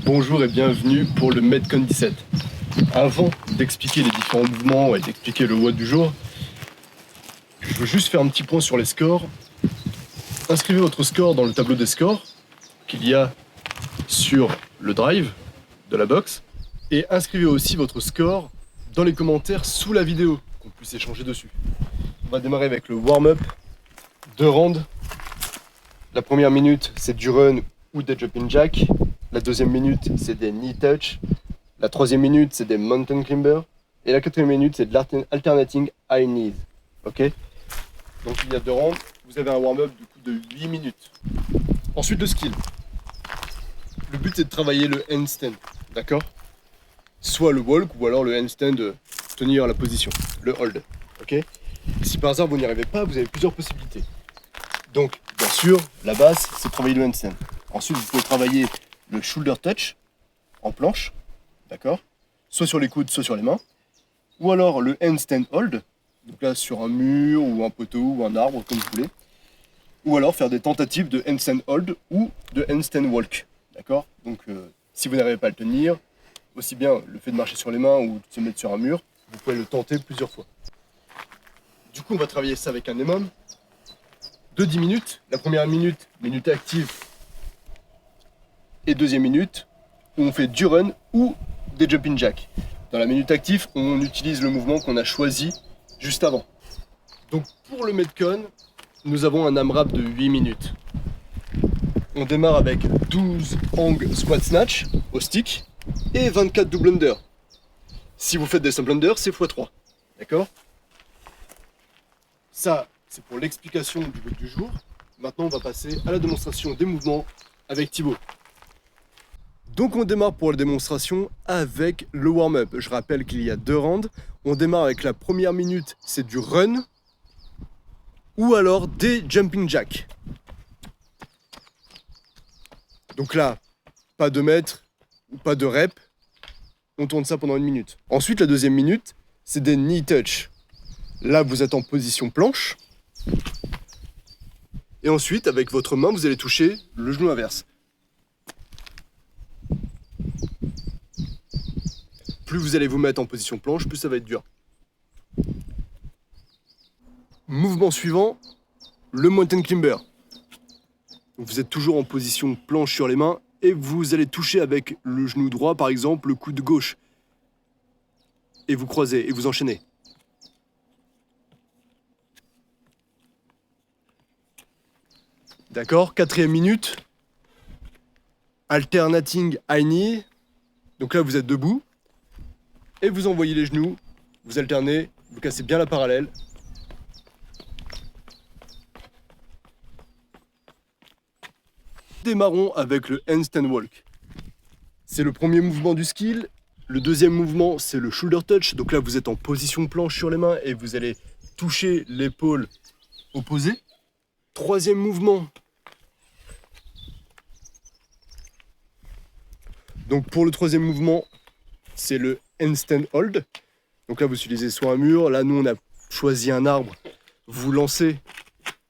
Bonjour et bienvenue pour le Metcon 17. Avant d'expliquer les différents mouvements et d'expliquer le WOD du jour, je veux juste faire un petit point sur les scores. Inscrivez votre score dans le tableau des scores qu'il y a sur le drive de la box et inscrivez aussi votre score dans les commentaires sous la vidéo, qu'on puisse échanger dessus. On va démarrer avec le warm-up, 2 rounds. La première minute, c'est du run ou des jumping jack. La deuxième minute, c'est des knee touch. La troisième minute, c'est des mountain climber. Et la quatrième minute, c'est de l'alternating high knees. Ok? Donc il y a 2 rounds. Vous avez un warm-up du coup de 8 minutes. Ensuite, le skill. Le but, c'est de travailler le handstand. D'accord? Soit le walk ou alors le handstand, tenir la position. Le hold. Ok? Si par hasard vous n'y arrivez pas, vous avez plusieurs possibilités. Donc, bien sûr, la base, c'est de travailler le handstand. Ensuite, vous pouvez travailler le shoulder touch en planche, d'accord? Soit sur les coudes, soit sur les mains. Ou alors le handstand hold, donc là sur un mur ou un poteau ou un arbre, comme vous voulez. Ou alors faire des tentatives de handstand hold ou de handstand walk, d'accord? Donc si vous n'arrivez pas à le tenir, aussi bien le fait de marcher sur les mains ou de se mettre sur un mur, vous pouvez le tenter plusieurs fois. Du coup, on va travailler ça avec un EMOM de 10 minutes. La première minute, minute active, et deuxième minute, où on fait du run ou des jumping jacks. Dans la minute active, on utilise le mouvement qu'on a choisi juste avant. Donc pour le Metcon, nous avons un AMRAP de 8 minutes. On démarre avec 12 hang squat snatch au stick et 24 double under. Si vous faites des simple under, c'est x3. D'accord? Ça, c'est pour l'explication du but du jour. Maintenant, on va passer à la démonstration des mouvements avec Thibaut. Donc on démarre pour la démonstration avec le warm-up. Je rappelle qu'il y a 2 rounds. On démarre avec la première minute, c'est du run ou alors des jumping jacks. Donc là, pas de mètres ou pas de rep. On tourne ça pendant 1 minute. Ensuite, la deuxième minute, c'est des knee touch. Là, vous êtes en position planche. Et ensuite, avec votre main, vous allez toucher le genou inverse. Plus vous allez vous mettre en position planche, plus ça va être dur. Mouvement suivant, le mountain climber. Vous êtes toujours en position planche sur les mains et vous allez toucher avec le genou droit, par exemple, le coude gauche. Et vous croisez et vous enchaînez. D'accord, quatrième minute, alternating high knee. Donc là, vous êtes debout. Et vous envoyez les genoux, vous alternez, vous cassez bien la parallèle. Démarrons avec le handstand walk. C'est le premier mouvement du skill. Le deuxième mouvement, c'est le shoulder touch. Donc là, vous êtes en position planche sur les mains et vous allez toucher l'épaule opposée. Troisième mouvement. Donc pour le troisième mouvement, c'est le handstand hold. Donc là, vous utilisez soit un mur. Là, nous, on a choisi un arbre. Vous lancez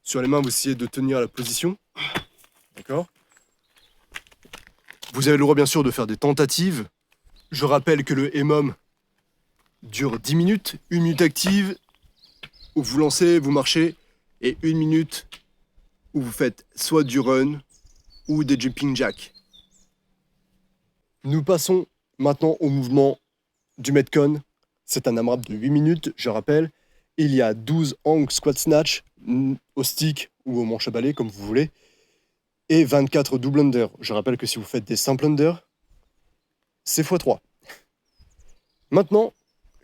sur les mains, vous essayez de tenir la position. D'accord? Vous avez le droit, bien sûr, de faire des tentatives. Je rappelle que le EMOM dure 10 minutes. 1 minute active, où vous lancez, vous marchez. Et 1 minute où vous faites soit du run ou des jumping jacks. Nous passons maintenant au mouvement du Metcon. C'est un AMRAP de 8 minutes, je rappelle. Il y a 12 hang squat snatch au stick ou au manche à balai, comme vous voulez. Et 24 double under. Je rappelle que si vous faites des simple under, c'est x3. Maintenant,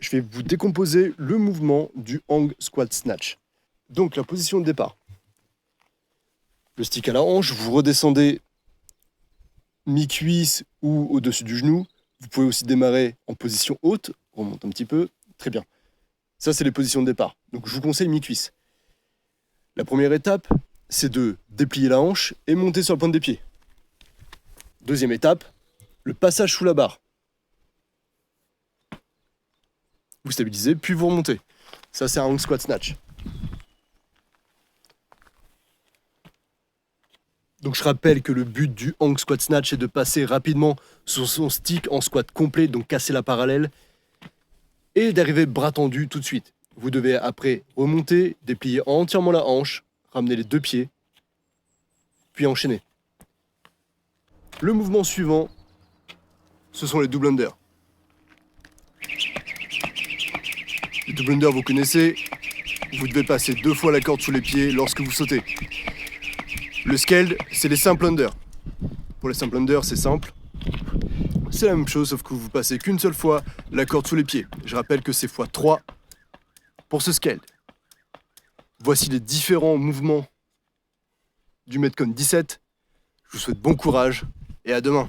je vais vous décomposer le mouvement du hang squat snatch. Donc la position de départ. Le stick à la hanche, vous redescendez mi-cuisse ou au-dessus du genou. Vous pouvez aussi démarrer en position haute. On remonte un petit peu. Très bien. Ça, c'est les positions de départ. Donc, je vous conseille mi-cuisse. La première étape, c'est de déplier la hanche et monter sur la pointe des pieds. Deuxième étape, le passage sous la barre. Vous stabilisez, puis vous remontez. Ça, c'est un hang squat snatch. Donc je rappelle que le but du hang squat snatch est de passer rapidement sur son stick en squat complet, donc casser la parallèle, et d'arriver bras tendus tout de suite. Vous devez après remonter, déplier entièrement la hanche, ramener les deux pieds, puis enchaîner. Le mouvement suivant, ce sont les double under. Les double under, vous connaissez, vous devez passer 2 fois la corde sous les pieds lorsque vous sautez. Le scaled, c'est les simple under. Pour les simple under, c'est simple. C'est la même chose, sauf que vous passez qu'une seule fois la corde sous les pieds. Je rappelle que c'est x3 pour ce scaled. Voici les différents mouvements du Metcon 17. Je vous souhaite bon courage et à demain.